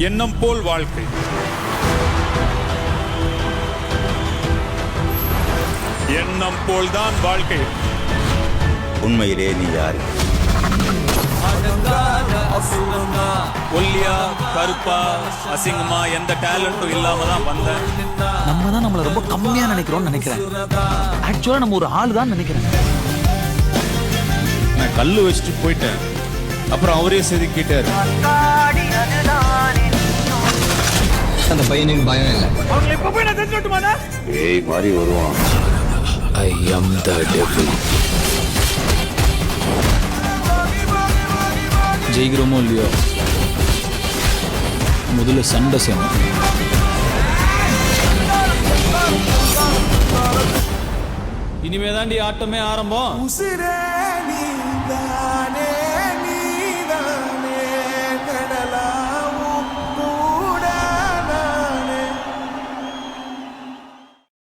எண்ணம் போல் வாழ்க்கை. எண்ணம் போல்தான் வாழ்க்கை. உண்மையிலே நீ யாரு? ஒல்லியா கருப்பா அசிங்கமா எந்த டேலண்டும் இல்லாம தான் வந்தேன். நம்ம தான் நம்மள ரொம்ப கம்மியா நினைக்கிறோம்னு நினைக்கிறேன். ஆக்சுவலா நம்ம ஒரு ஆள் தான் நினைக்கிறேன். நான் கல்லு வச்சுட்டு போயிட்டேன். அப்புறம் அவரே செதுக்கிட்டாரு. அந்த பையனுக்கு பயம் இல்லை. அவங்க எப்ப போய் நான் தெரிஞ்சுட்டுமாடா? ஏய் மாதிரி வருவான். I am the devil. ஜெயிக்கிறோமோ இல்லையோ முதல்ல சண்டை செய்யணும். இனிமே தாண்டி ஆட்டமே ஆரம்பம்.